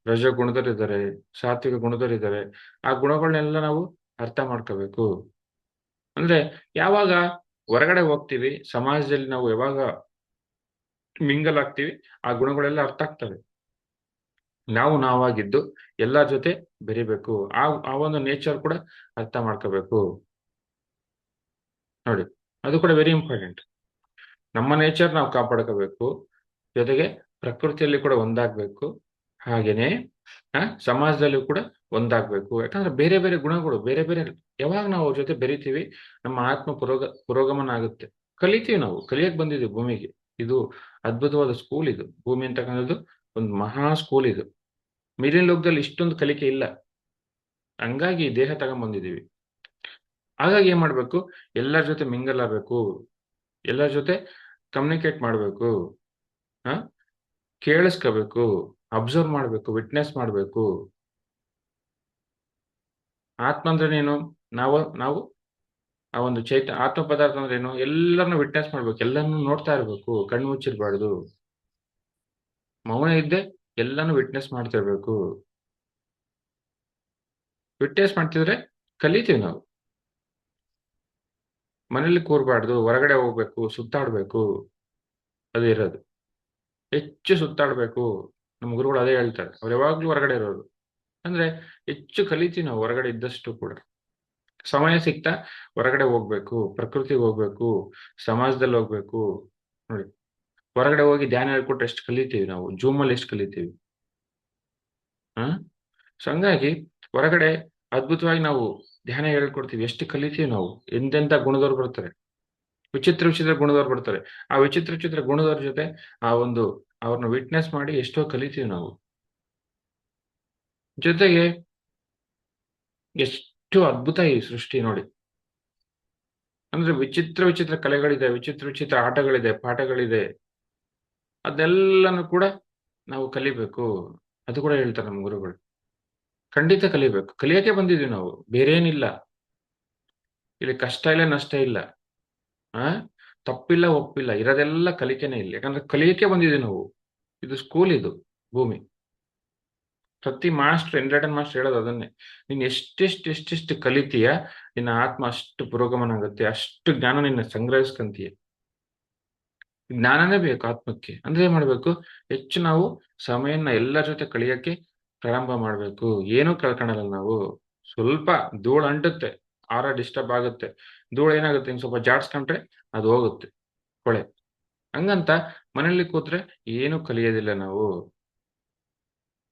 ರಜೋ ಗುಣದವರಿದ್ದಾರೆ, ಸಾತ್ವಿಕ ಗುಣದವರಿದ್ದಾರೆ. ಆ ಗುಣಗಳನ್ನೆಲ್ಲ ನಾವು ಅರ್ಥ ಮಾಡ್ಕೋಬೇಕು. ಅಂದ್ರೆ ಯಾವಾಗ ಹೊರಗಡೆ ಹೋಗ್ತೀವಿ, ಸಮಾಜದಲ್ಲಿ ನಾವು ಯಾವಾಗ ಮಿಂಗಲ್ ಆಗ್ತೀವಿ, ಆ ಗುಣಗಳೆಲ್ಲ ಅರ್ಥ ಆಗ್ತವೆ. ನಾವು ನಾವಾಗಿದ್ದು ಎಲ್ಲರ ಜೊತೆ ಬೆರಿಬೇಕು. ಆ ಒಂದು ನೇಚರ್ ಕೂಡ ಅರ್ಥ ಮಾಡ್ಕೋಬೇಕು ನೋಡಿ. ಅದು ಕೂಡ ವೆರಿ ಇಂಪಾರ್ಟೆಂಟ್. ನಮ್ಮ ನೇಚರ್ ನಾವು ಕಾಪಾಡ್ಕೋಬೇಕು, ಜೊತೆಗೆ ಪ್ರಕೃತಿಯಲ್ಲಿ ಕೂಡ ಒಂದಾಗ್ಬೇಕು. ಹಾಗೇನೆ ಸಮಾಜದಲ್ಲೂ ಕೂಡ ಒಂದಾಗ್ಬೇಕು. ಯಾಕಂದ್ರೆ ಬೇರೆ ಬೇರೆ ಗುಣಗಳು ಬೇರೆ ಬೇರೆ, ಯಾವಾಗ ನಾವು ಅವ್ರ ಜೊತೆ ಬೆರಿತೀವಿ, ನಮ್ಮ ಆತ್ಮ ಪುರೋಗಮನ ಆಗುತ್ತೆ. ಕಲಿತೀವಿ, ನಾವು ಕಲಿಯಕ್ ಬಂದಿದ್ದೀವಿ ಭೂಮಿಗೆ. ಇದು ಅದ್ಭುತವಾದ ಸ್ಕೂಲ್. ಇದು ಭೂಮಿ ಅಂತಕ್ಕಂಥದ್ದು ಒಂದು ಮಹಾ ಸ್ಕೂಲ್. ಇದು ಮೇಲಿನ ಲೋಕದಲ್ಲಿ ಇಷ್ಟೊಂದು ಕಲಿಕೆ ಇಲ್ಲ, ಹಂಗಾಗಿ ದೇಹ ತಗೊಂಡ್ಬಂದಿದ್ದೀವಿ. ಹಾಗಾಗಿ ಏನ್ ಮಾಡ್ಬೇಕು, ಎಲ್ಲರ ಜೊತೆ ಮಿಂಗಲ್ ಆಗ್ಬೇಕು, ಎಲ್ಲರ ಜೊತೆ ಕಮ್ಯುನಿಕೇಟ್ ಮಾಡ್ಬೇಕು, ಕೇಳಿಸ್ಕೋಬೇಕು, ಅಬ್ಸರ್ವ್ ಮಾಡ್ಬೇಕು, ವಿಟ್ನೆಸ್ ಮಾಡ್ಬೇಕು. ಆತ್ಮ ಅಂದ್ರೇನೇನು, ನಾವು ಆ ಒಂದು ಆತ್ಮ ಪದಾರ್ಥ ಅಂದ್ರೆ ಏನು, ಎಲ್ಲರನ್ನು ವಿಟ್ನೆಸ್ ಮಾಡ್ಬೇಕು, ಎಲ್ಲರನ್ನು ನೋಡ್ತಾ ಇರ್ಬೇಕು, ಕಣ್ಣು ಮುಚ್ಚಿರ್ಬಾರ್ದು. ಮೌನ ಇದ್ದೆ ಎಲ್ಲಾನು ವಿಟ್ನೆಸ್ ಮಾಡ್ತಿರ್ಬೇಕು. ವಿಟ್ನೆಸ್ ಮಾಡ್ತಿದ್ರೆ ಕಲಿತೀವಿ ನಾವು. ಮನೇಲಿ ಕೂರ್ಬಾರ್ದು, ಹೊರಗಡೆ ಹೋಗ್ಬೇಕು, ಸುತ್ತಾಡ್ಬೇಕು. ಅದು ಇರೋದು. ಹೆಚ್ಚು ಸುತ್ತಾಡ್ಬೇಕು. ನಮ್ಮ ಗುರುಗಳು ಅದೇ ಹೇಳ್ತಾರೆ. ಅವ್ರು ಯಾವಾಗ್ಲೂ ಹೊರಗಡೆ ಇರೋರು. ಅಂದ್ರೆ ಹೆಚ್ಚು ಕಲಿತೀವಿ ನಾವು ಹೊರಗಡೆ ಇದ್ದಷ್ಟು ಕೂಡ. ಸಮಯ ಸಿಗ್ತಾ ಹೊರಗಡೆ ಹೋಗ್ಬೇಕು, ಪ್ರಕೃತಿಗೆ ಹೋಗ್ಬೇಕು, ಸಮಾಜದಲ್ಲಿ ಹೋಗ್ಬೇಕು. ನೋಡಿ, ಹೊರಗಡೆ ಹೋಗಿ ಧ್ಯಾನ ಹೇಳ್ಕೊಟ್ರೆ ಎಷ್ಟು ಕಲಿತೀವಿ ನಾವು, ಜೂಮಲ್ಲಿ ಎಷ್ಟು ಕಲಿತೀವಿ. ಹ ಸೊ ಹಂಗಾಗಿ ಹೊರಗಡೆ ಅದ್ಭುತವಾಗಿ ನಾವು ಧ್ಯಾನ ಹೇಳ್ಕೊಡ್ತೀವಿ, ಎಷ್ಟು ಕಲಿತೀವಿ ನಾವು. ಎಂತೆಂತ ಗುಣದವ್ರು ಬರ್ತಾರೆ, ವಿಚಿತ್ರ ವಿಚಿತ್ರ ಗುಣದವ್ರು ಬರ್ತಾರೆ. ಆ ವಿಚಿತ್ರ ವಿಚಿತ್ರ ಗುಣದವ್ರ ಜೊತೆ ಆ ಒಂದು ಅವ್ರನ್ನ ವಿಟ್ನೆಸ್ ಮಾಡಿ ಎಷ್ಟೋ ಕಲಿತೀವಿ ನಾವು. ಜೊತೆಗೆ ಎಷ್ಟು ಅದ್ಭುತ ಈ ಸೃಷ್ಟಿ ನೋಡಿ. ಅಂದ್ರೆ ವಿಚಿತ್ರ ವಿಚಿತ್ರ ಕಲೆಗಳಿದೆ, ವಿಚಿತ್ರ ವಿಚಿತ್ರ ಆಟಗಳಿದೆ, ಪಾಠಗಳಿದೆ. ಅದೆಲ್ಲನೂ ಕೂಡ ನಾವು ಕಲಿಬೇಕು. ಅದು ಕೂಡ ಹೇಳ್ತಾರೆ ನಮ್ಮ ಗುರುಗಳು. ಖಂಡಿತ ಕಲಿಬೇಕು. ಕಲಿಯಕ್ಕೆ ಬಂದಿದ್ವಿ ನಾವು, ಬೇರೇನಿಲ್ಲ. ಇಲ್ಲಿ ಕಷ್ಟ ಇಲ್ಲ, ನಷ್ಟ ಇಲ್ಲ. ಆ ತಪ್ಪಿಲ್ಲ, ಒಪ್ಪಿಲ್ಲ. ಇರೋದೆಲ್ಲ ಕಲಿಕೆನೇ ಇಲ್ಲಿ. ಯಾಕಂದ್ರೆ ಕಲಿಯಕ್ಕೆ ಬಂದಿದ್ವಿ ನಾವು. ಇದು ಸ್ಕೂಲ್, ಇದು ಭೂಮಿ. ಪ್ರತಿ ಮಾಸ್ಟರ್, ಎಂಡರ್ಟನ್ ಮಾಸ್ಟರ್ ಹೇಳೋದು ಅದನ್ನೇ. ನೀನ್ ಎಷ್ಟೆಷ್ಟು ಕಲಿತೀಯ, ನಿನ್ನ ಆತ್ಮ ಅಷ್ಟು ಪುರೋಗಮನ ಆಗುತ್ತೆ, ಅಷ್ಟು ಜ್ಞಾನ ನಿನ್ನ ಸಂಗ್ರಹಿಸ್ಕಂತೀಯ. ಜ್ಞಾನನೇ ಬೇಕು ಆತ್ಮಕ್ಕೆ. ಅಂದ್ರೆ ಏನ್ ಮಾಡ್ಬೇಕು, ಹೆಚ್ಚು ನಾವು ಸಮಯನ ಎಲ್ಲರ ಜೊತೆ ಕಳಿಯಕ್ಕೆ ಪ್ರಾರಂಭ ಮಾಡ್ಬೇಕು. ಏನೂ ಕಳ್ಕೊಳಲ್ಲ ನಾವು. ಸ್ವಲ್ಪ ಧೂಳು ಅಂಟುತ್ತೆ, ಆರ ಡಿಸ್ಟರ್ಬ್ ಆಗುತ್ತೆ. ಧೂಳು ಏನಾಗುತ್ತೆ, ಇನ್ನು ಸ್ವಲ್ಪ ಜಾಡ್ಸ್ಕೊಂಡ್ರೆ ಅದು ಹೋಗುತ್ತೆ, ಕೊಳೆ. ಹಂಗಂತ ಮನೇಲಿ ಕೂತ್ರೆ ಏನು ಕಲಿಯೋದಿಲ್ಲ ನಾವು.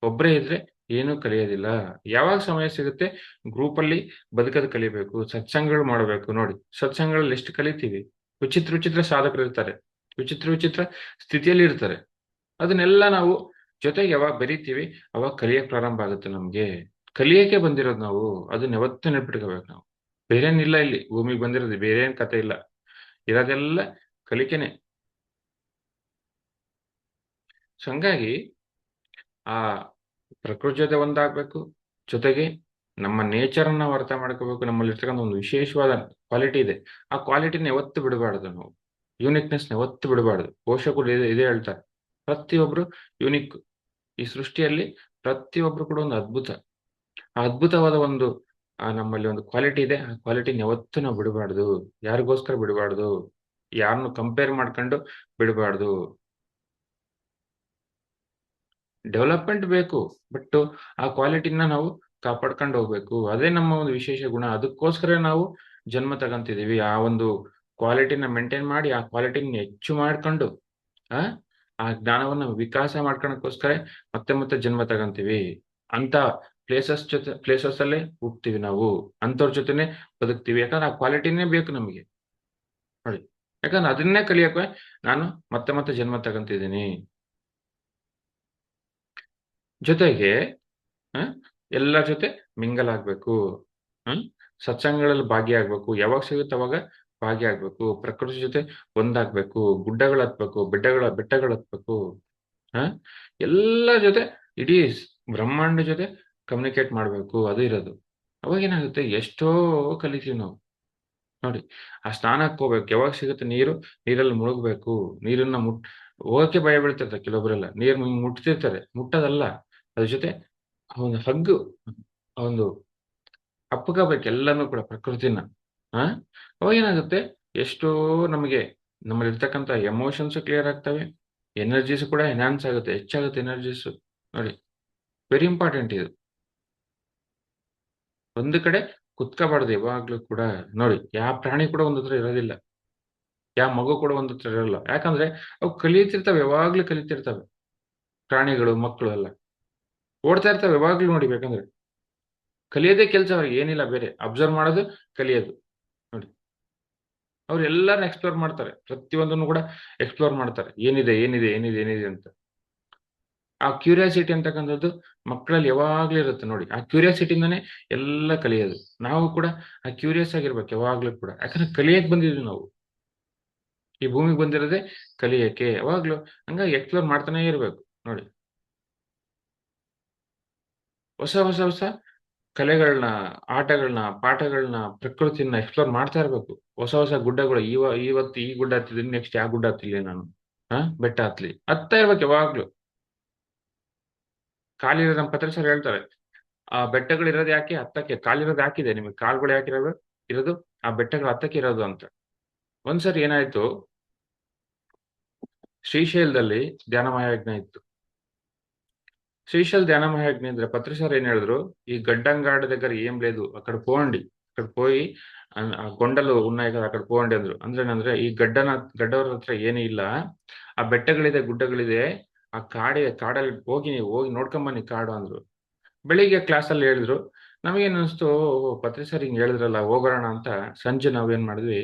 ಒಬ್ಬರೇ ಇದ್ರೆ ಏನೂ ಕಲಿಯೋದಿಲ್ಲ. ಯಾವಾಗ ಸಮಯ ಸಿಗುತ್ತೆ, ಗ್ರೂಪಲ್ಲಿ ಬದುಕೋದು ಕಲಿಬೇಕು, ಸತ್ಸಂಗಗಳು ಮಾಡಬೇಕು. ನೋಡಿ, ಸತ್ಸಂಗಗಳಲ್ಲಿ ಎಷ್ಟು ಕಲಿತೀವಿ. ವಿಚಿತ್ರ ವಿಚಿತ್ರ ಸಾಧಕರು ಇರ್ತಾರೆ, ವಿಚಿತ್ರ ವಿಚಿತ್ರ ಸ್ಥಿತಿಯಲ್ಲಿ ಇರ್ತಾರೆ. ಅದನ್ನೆಲ್ಲ ನಾವು ಜೊತೆಗೆ ಯಾವಾಗ ಬೆರಿತೀವಿ, ಅವಾಗ ಕಲಿಯಕ್ ಪ್ರಾರಂಭ ಆಗುತ್ತೆ ನಮ್ಗೆ. ಕಲಿಯಕ್ಕೆ ಬಂದಿರೋದು ನಾವು. ಅದನ್ನ ಯಾವತ್ತೂ ನೆನ್ಪಿಟ್ಕೋಬೇಕು ನಾವು. ಬೇರೇನಿಲ್ಲ ಇಲ್ಲಿ ಭೂಮಿಗೆ ಬಂದಿರೋದು, ಬೇರೆ ಏನ್ ಕತೆ ಇಲ್ಲ. ಇರೋದೆಲ್ಲ ಕಲಿಕೆನೆ. ಸೊ ಹಂಗಾಗಿ ಆ ಪ್ರಕೃತಿ ಜೊತೆ ಒಂದಾಗ್ಬೇಕು. ಜೊತೆಗೆ ನಮ್ಮ ನೇಚರ್ ಅನ್ನ ನಾವು ಅರ್ಥ ಮಾಡ್ಕೋಬೇಕು. ನಮ್ಮಲ್ಲಿ ಇರ್ತಕ್ಕಂಥ ಒಂದು ವಿಶೇಷವಾದ ಕ್ವಾಲಿಟಿ ಇದೆ. ಆ ಕ್ವಾಲಿಟಿನ ಯಾವತ್ತು ಬಿಡಬಾರ್ದು ನಾವು. ಯೂನಿಕ್ನೆಸ್ ಯಾವತ್ತು ಬಿಡಬಾರ್ದು. ಪೋಷಕರು ಇದೇ ಹೇಳ್ತಾರೆ, ಪ್ರತಿಯೊಬ್ರು ಯೂನಿಕ್. ಈ ಸೃಷ್ಟಿಯಲ್ಲಿ ಪ್ರತಿಯೊಬ್ರು ಕೂಡ ಒಂದು ಅದ್ಭುತ. ಆ ಅದ್ಭುತವಾದ ಒಂದು ನಮ್ಮಲ್ಲಿ ಒಂದು ಕ್ವಾಲಿಟಿ ಇದೆ. ಆ ಕ್ವಾಲಿಟಿನ ಯಾವತ್ತೂ ನಾವು ಬಿಡಬಾರ್ದು. ಯಾರಿಗೋಸ್ಕರ ಬಿಡಬಾರ್ದು, ಯಾರನ್ನು ಕಂಪೇರ್ ಮಾಡ್ಕೊಂಡು ಬಿಡಬಾರ್ದು. ಡೆವಲಪ್ಮೆಂಟ್ ಬೇಕು, ಬಟ್ ಆ ಕ್ವಾಲಿಟಿನ ನಾವು ಕಾಪಾಡ್ಕೊಂಡು ಹೋಗ್ಬೇಕು. ಅದೇ ನಮ್ಮ ಒಂದು ವಿಶೇಷ ಗುಣ. ಅದಕ್ಕೋಸ್ಕರ ನಾವು ಜನ್ಮ ತಗೊಂತಿದೀವಿ. ಆ ಒಂದು ಕ್ವಾಲಿಟಿನ ಮೇಂಟೈನ್ ಮಾಡಿ, ಆ ಕ್ವಾಲಿಟಿನ ಹೆಚ್ಚು ಮಾಡ್ಕೊಂಡು ಆ ಆ ಜ್ಞಾನವನ್ನ ವಿಕಾಸ ಮಾಡ್ಕೊಳಕ್ಕೋಸ್ಕರ ಮತ್ತೆ ಮತ್ತೆ ಜನ್ಮ ತಗೊಂತೀವಿ. ಅಂತ ಪ್ಲೇಸಸ್ ಅಲ್ಲೇ ಹುಟ್ತೀವಿ ನಾವು. ಅಂತವ್ರ ಜೊತೆನೆ ಬದುಕ್ತೀವಿ. ಯಾಕಂದ್ರೆ ಆ ಕ್ವಾಲಿಟಿನೇ ಬೇಕು ನಮಗೆ. ನೋಡಿ, ಯಾಕಂದ್ರೆ ಅದನ್ನೇ ಕಲಿಯಕ್ಕೆ ನಾನು ಮತ್ತೆ ಮತ್ತೆ ಜನ್ಮ ತಗೊಂತಿದ್ದೀನಿ. ಜೊತೆಗೆ ಹ ಎಲ್ಲರ ಜೊತೆ ಮಿಂಗಲ್ ಆಗ್ಬೇಕು. ಸತ್ಸಂಗಗಳಲ್ಲಿ ಭಾಗಿಯಾಗ್ಬೇಕು. ಯಾವಾಗ ಸಿಗುತ್ತೆ ಅವಾಗ ಭಾಗಿಯಾಗ್ಬೇಕು. ಪ್ರಕೃತಿ ಜೊತೆ ಒಂದಾಗ್ಬೇಕು. ಗುಡ್ಡಗಳು ಹತ್ಬೇಕು, ಬೆಟ್ಟಗಳು ಹತ್ಬೇಕು. ಹ ಎಲ್ಲರ ಜೊತೆ, ಇಡೀ ಬ್ರಹ್ಮಾಂಡ ಜೊತೆ ಕಮ್ಯುನಿಕೇಟ್ ಮಾಡ್ಬೇಕು. ಅದು ಇರೋದು. ಅವಾಗ ಏನಾಗುತ್ತೆ, ಎಷ್ಟೋ ಕಲಿತೀವಿ ನಾವು. ನೋಡಿ, ಆ ಸ್ನಾನಕ್ಕೆ ಹೋಗ್ಬೇಕು. ಯಾವಾಗ ಸಿಗುತ್ತೆ ನೀರು, ನೀರಲ್ಲಿ ಮುಳುಗ್ಬೇಕು. ನೀರನ್ನ ಹೋಗಕ್ಕೆ ಭಯ ಬೀಳ್ತಿರ್ತಾರೆ ಕೆಲವೊಬ್ಬರೆಲ್ಲ. ನೀರ್ ಮುಟ್ತಿರ್ತಾರೆ, ಮುಟ್ಟೋದಲ್ಲ, ಅದ್ರ ಜೊತೆ ಒಂದು ಹಗ್ಗು, ಒಂದು ಅಪ್ಪಗಬೇಕು ಎಲ್ಲಾನು ಕೂಡ ಪ್ರಕೃತಿನ. ಆ ಅವಾಗ ಏನಾಗುತ್ತೆ, ಎಷ್ಟೋ ನಮಗೆ ನಮ್ಮಲ್ಲಿರ್ತಕ್ಕಂಥ ಎಮೋಷನ್ಸ್ ಕ್ಲಿಯರ್ ಆಗ್ತವೆ. ಎನರ್ಜೀಸ್ ಕೂಡ ಎನ್ಹಾನ್ಸ್ ಆಗುತ್ತೆ, ಹೆಚ್ಚಾಗುತ್ತೆ ಎನರ್ಜೀಸ್. ನೋಡಿ, ವೆರಿ ಇಂಪಾರ್ಟೆಂಟ್ ಇದು. ಒಂದು ಕಡೆ ಕುತ್ಕೋಬಾರ್ದು ಯಾವಾಗ್ಲೂ ಕೂಡ. ನೋಡಿ, ಯಾವ ಪ್ರಾಣಿ ಕೂಡ ಒಂದ್ ಹತ್ರ ಇರೋದಿಲ್ಲ, ಯಾವ ಮಗು ಕೂಡ ಒಂದ್ ಹತ್ರ ಇರಲ್ಲ. ಯಾಕಂದ್ರೆ ಅವು ಕಲಿತಿರ್ತವೆ, ಯಾವಾಗ್ಲೂ ಕಲಿತಿರ್ತವೆ. ಪ್ರಾಣಿಗಳು, ಮಕ್ಕಳು ಎಲ್ಲ ಓಡ್ತಾ ಇರ್ತವೆ ಯಾವಾಗ್ಲೂ. ನೋಡಿ, ಬೇಕಂದ್ರೆ ಕಲಿಯೋದೇ ಕೆಲಸ ಅವ್ರಿಗೆ, ಏನಿಲ್ಲ ಬೇರೆ. ಅಬ್ಸರ್ವ್ ಮಾಡೋದು, ಕಲಿಯೋದು. ನೋಡಿ, ಅವ್ರು ಎಲ್ಲಾರನ್ನ ಎಕ್ಸ್ಪ್ಲೋರ್ ಮಾಡ್ತಾರೆ. ಪ್ರತಿಯೊಂದನ್ನು ಕೂಡ ಎಕ್ಸ್ಪ್ಲೋರ್ ಮಾಡ್ತಾರೆ. ಏನಿದೆ ಏನಿದೆ ಏನಿದೆ ಏನಿದೆ ಅಂತ. ಆ ಕ್ಯೂರಿಯಾಸಿಟಿ ಅಂತಕ್ಕಂಥದ್ದು ಮಕ್ಕಳಲ್ಲಿ ಯಾವಾಗ್ಲೂ ಇರುತ್ತೆ. ನೋಡಿ, ಆ ಕ್ಯೂರಿಯಾಸಿಟಿಯಿಂದಾನೇ ಎಲ್ಲ ಕಲಿಯೋದು. ನಾವು ಕೂಡ ಆ ಕ್ಯೂರಿಯಸ್ ಆಗಿರ್ಬೇಕು ಯಾವಾಗ್ಲೂ ಕೂಡ. ಯಾಕಂದ್ರೆ ಕಲಿಯಕ್ ಬಂದಿದ್ವಿ ನಾವು. ಈ ಭೂಮಿಗೆ ಬಂದಿರೋದೇ ಕಲಿಯಕ್ಕೆ ಯಾವಾಗ್ಲೂ. ಹಂಗಾಗಿ ಎಕ್ಸ್ಪ್ಲೋರ್ ಮಾಡ್ತಾನೆ ಇರ್ಬೇಕು. ನೋಡಿ, ಹೊಸ ಹೊಸ ಹೊಸ ಕಲೆಗಳನ್ನ, ಆಟಗಳನ್ನ, ಪಾಠಗಳನ್ನ, ಪ್ರಕೃತಿನ ಎಕ್ಸ್ಪ್ಲೋರ್ ಮಾಡ್ತಾ ಇರ್ಬೇಕು. ಹೊಸ ಹೊಸ ಗುಡ್ಡಗಳು, ಇವತ್ತು ಈ ಗುಡ್ಡ ಹತ್ತಿದ್ದೀನಿ, ನೆಕ್ಸ್ಟ್ ಯಾವ ಗುಡ್ಡ ಹತ್ತಿಲ್ಲ ನಾನು. ಬೆಟ್ಟ ಹತ್ಲಿ ಹತ್ತಾ ಇರ್ಬೇಕು ಯಾವಾಗ್ಲೂ. ಕಾಲಿರೋ ನಮ್ಮ ಪತ್ರ ಸರ್ ಹೇಳ್ತಾರೆ, ಆ ಬೆಟ್ಟಗಳಿರೋದು ಯಾಕೆ ಹತ್ತಕ್ಕೆ, ಕಾಲಿರೋದು ಯಾಕಿದೆ ನಿಮಗೆ, ಕಾಲ್ಗಳು ಯಾಕಿರೋದು ಇರೋದು, ಆ ಬೆಟ್ಟಗಳು ಹತ್ತಕ್ಕೆ ಇರೋದು ಅಂತ. ಒಂದ್ಸರಿ ಏನಾಯ್ತು, ಶ್ರೀಶೈಲದಲ್ಲಿ ಧ್ಯಾನ ಮಹಾಯಜ್ಞ ಇತ್ತು. శ్రీశైల్ ధ్యాన మహాయజ్ఞ ಅಂದ್ರೆ పత్రి సార్ ఏం ಹೇಳಿದ್ರು, ఈ గడ్డంగాడి దగ్గర ఏం లేదు అక్కడ పోండి, అక్కడ పోయి ఆ కొండలు ఉన్నాయి కదా అక్కడ పోండి ಅಂದ್ರು. ಅಂದ್ರೆ ಈ ಗಡ್ಡವರ ಹತ್ರ ಏನೂ ಇಲ್ಲ, ಆ ಬೆಟ್ಟಗಳಿದೆ ಗುಡ್ಡಗಳಿದೆ, ಆ ಕಾಡಲ್ಲಿ ಹೋಗಿ ನೀವು ಹೋಗಿ ನೋಡ್ಕೊಂಬನ್ನಿ ಕಾಡು ಅಂದ್ರು. ಬೆಳಿಗ್ಗೆ ಕ್ಲಾಸಲ್ಲಿ ಹೇಳಿದ್ರು. ನಮಗೇನು ಅನಿಸ್ತು, ಪತ್ರಿ ಸರ್ ಹಿಂಗೆ ಹೇಳಿದ್ರಲ್ಲ ಹೋಗೋಣ ಅಂತ. ಸಂಜೆ ನಾವೇನ್ ಮಾಡಿದ್ವಿ,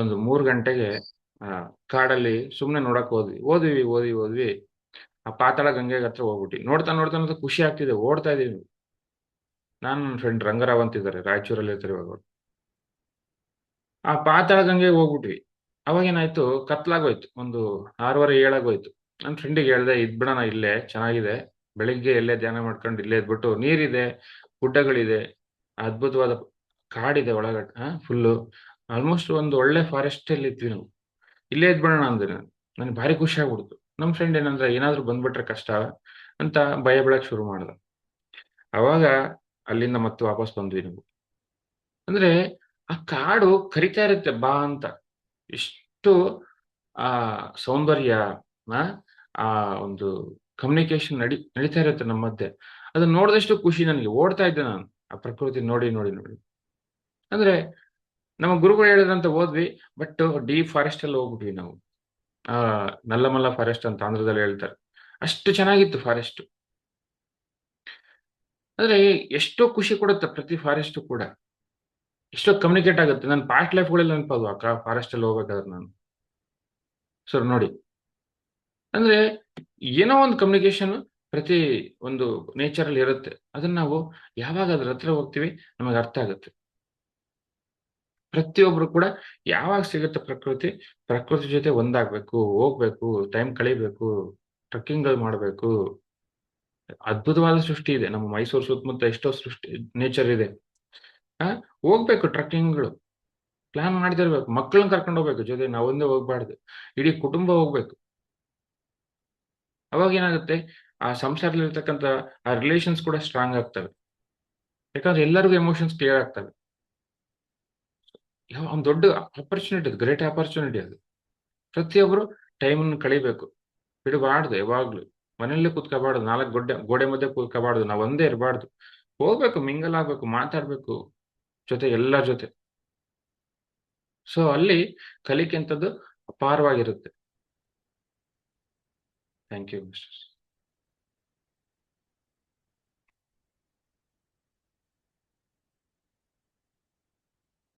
ಒಂದು 3 ಗಂಟೆಗೆ ಆ ಕಾಡಲ್ಲಿ ಸುಮ್ಮನೆ ನೋಡಕ್ ಹೋದ್ವಿ. ಆ ಪಾತಾಳ ಗಂಗೆ ಹತ್ರ ಹೋಗ್ಬಿಟ್ಟು ನೋಡ್ತಾ ನೋಡ್ತಾ ನೋಡ್ತಾ ಖುಷಿ ಆಗ್ತಿದೆ, ಓಡ್ತಾ ಇದೀವಿ. ನಾನು ನನ್ನ ಫ್ರೆಂಡ್ ರಂಗರಾವ್ ಅಂತಿದ್ದಾರೆ, ರಾಯಚೂರಲ್ಲಿ ಇರ್ತಾರೆ ಇವಾಗ ಅವ್ರು. ಆ ಪಾತಾಳ ಗಂಗೆಗೆ ಹೋಗ್ಬಿಟ್ವಿ. ಅವಾಗೇನಾಯ್ತು, ಕತ್ಲಾಗೋಯ್ತು, ಒಂದು 6:30 7 ಆಗೋಯ್ತು. ನನ್ನ ಫ್ರೆಂಡಿಗೆ ಹೇಳ್ದೆ, ಇದ್ಬಿಡೋಣ ಇಲ್ಲೇ ಚೆನ್ನಾಗಿದೆ, ಬೆಳಿಗ್ಗೆ ಎಲ್ಲೇ ಧ್ಯಾನ ಮಾಡ್ಕೊಂಡು ಇಲ್ಲೇ ಇದ್ಬಿಟ್ಟು, ನೀರಿದೆ, ಗುಡ್ಡಗಳಿದೆ, ಅದ್ಭುತವಾದ ಕಾಡಿದೆ ಒಳಗಡೆ, ಫುಲ್ಲು ಆಲ್ಮೋಸ್ಟ್ ಒಂದು ಒಳ್ಳೆ ಫಾರೆಸ್ಟ್ ಅಲ್ಲಿ ಇದ್ವಿ ನಾವು, ಇಲ್ಲೇ ಇದ್ಬಿಡೋಣ ಅಂದೆ ನಾನು. ನನಗೆ ಭಾರಿ ಖುಷಿ ಆಗ್ಬಿಡ್ತು. ನಮ್ಮ ಫ್ರೆಂಡ್ ಏನಂದ್ರೆ, ಏನಾದ್ರು ಬಂದ್ಬಿಟ್ರೆ ಕಷ್ಟ ಅಂತ ಭಯ ಬೀಳಕ್ ಶುರು ಮಾಡ್ದ. ಅವಾಗ ಅಲ್ಲಿಂದ ಮತ್ತೆ ವಾಪಸ್ ಬಂದ್ವಿ ನಾವು. ಅಂದ್ರೆ ಆ ಕಾಡು ಕರಿತಾ ಇರುತ್ತೆ ಬಾ ಅಂತ. ಎಷ್ಟು ಆ ಸೌಂದರ್ಯ, ಆ ಆ ಒಂದು ಕಮ್ಯುನಿಕೇಶನ್ ನಡೀತಾ ಇರುತ್ತೆ ನಮ್ಮ ಮಧ್ಯೆ. ಅದನ್ನ ನೋಡಿದಷ್ಟು ಖುಷಿ ನನಗೆ, ಓಡ್ತಾ ಇದ್ದೆ ನಾನು ಆ ಪ್ರಕೃತಿ ನೋಡಿ ನೋಡಿ ನೋಡಿ. ಅಂದ್ರೆ ನಮ್ಮ ಗುರುಗಳು ಹೇಳಿದ್ರಂತ ಹೋದ್ವಿ, ಬಟ್ ಡೀಪ್ ಫಾರೆಸ್ಟ್ ಅಲ್ಲಿ ಹೋಗ್ಬಿಟ್ವಿ ನಾವು. ಆ ನಲ್ಲಮಲ್ಲ ಫಾರೆಸ್ಟ್ ಅಂತ ಆಂಧ್ರದಲ್ಲಿ ಹೇಳ್ತಾರೆ, ಅಷ್ಟು ಚೆನ್ನಾಗಿತ್ತು ಫಾರೆಸ್ಟ್. ಅಂದ್ರೆ ಎಷ್ಟೋ ಖುಷಿ ಕೊಡುತ್ತೆ ಪ್ರತಿ ಫಾರೆಸ್ಟ್ ಕೂಡ, ಎಷ್ಟೋ ಕಮ್ಯುನಿಕೇಟ್ ಆಗುತ್ತೆ. ನನ್ನ ಪಾಸ್ಟ್ ಲೈಫ್ಗಳಲ್ಲಿ ನೆನಪದು ಆ ಫಾರೆಸ್ಟ್ ಅಲ್ಲಿ ಹೋಗ್ಬೇಕಾದ್ರೆ ನಾನು. ಸರ್ ನೋಡಿ, ಅಂದ್ರೆ ಏನೋ ಒಂದು ಕಮ್ಯುನಿಕೇಶನ್ ಪ್ರತಿ ಒಂದು ನೇಚರ್ ಅಲ್ಲಿ ಇರುತ್ತೆ. ಅದನ್ನ ನಾವು ಯಾವಾಗ ಅದ್ರ ಹತ್ರ ಹೋಗ್ತೀವಿ ನಮಗೆ ಅರ್ಥ ಆಗುತ್ತೆ. ಪ್ರತಿಯೊಬ್ರು ಕೂಡ ಯಾವಾಗ ಸಿಗುತ್ತೆ ಪ್ರಕೃತಿ ಜೊತೆ ಒಂದಾಗ್ಬೇಕು, ಹೋಗ್ಬೇಕು, ಟೈಮ್ ಕಳಿಬೇಕು, ಟ್ರೆಕ್ಕಿಂಗ್ ಮಾಡಬೇಕು. ಅದ್ಭುತವಾದ ಸೃಷ್ಟಿ ಇದೆ ನಮ್ಮ ಮೈಸೂರು ಸುತ್ತಮುತ್ತ, ಎಷ್ಟೋ ಸೃಷ್ಟಿ ನೇಚರ್ ಇದೆ. ಆ ಹೋಗ್ಬೇಕು ಟ್ರೆಕ್ಕಿಂಗ್ಗಳು, ಪ್ಲಾನ್ ಮಾಡ್ತಿರ್ಬೇಕು, ಮಕ್ಕಳನ್ನ ಕರ್ಕೊಂಡು ಹೋಗ್ಬೇಕು ಜೊತೆ, ನಾವೊಂದೇ ಹೋಗ್ಬಾರ್ದು, ಇಡೀ ಕುಟುಂಬ ಹೋಗ್ಬೇಕು. ಅವಾಗ ಏನಾಗುತ್ತೆ, ಆ ಸಂಸಾರದಲ್ಲಿರ್ತಕ್ಕಂಥ ಆ ರಿಲೇಷನ್ಸ್ ಕೂಡ ಸ್ಟ್ರಾಂಗ್ ಆಗ್ತವೆ. ಯಾಕಂದ್ರೆ ಎಲ್ಲರಿಗೂ ಎಮೋಷನ್ಸ್ ಕ್ಲಿಯರ್ ಆಗ್ತವೆ. ಒಂದು ದೊಡ್ಡ ಆಪರ್ಚುನಿಟಿ, ಅದು ಗ್ರೇಟ್ ಆಪರ್ಚುನಿಟಿ ಅದು. ಪ್ರತಿಯೊಬ್ರು ಟೈಮನ್ನು ಕಳಿಬೇಕು, ಬಿಡಬಾರ್ದು ಯಾವಾಗ್ಲೂ. ಮನೆಯಲ್ಲೇ ಕೂತ್ಕೋಬಾರ್ದು, 4 ಗೋಡೆ ಮಧ್ಯೆ ಕೂತ್ಕೋಬಾರ್ದು, ನಾವ್ ಒಂದೇ ಇರಬಾರ್ದು. ಹೋಗ್ಬೇಕು, ಮಿಂಗಲ್ ಆಗ್ಬೇಕು, ಮಾತಾಡ್ಬೇಕು ಜೊತೆ, ಎಲ್ಲರ ಜೊತೆ. ಸೊ ಅಲ್ಲಿ ಕಲಿಕೆ ಅಂತದ್ದು ಅಪಾರವಾಗಿರುತ್ತೆ. Thank you mister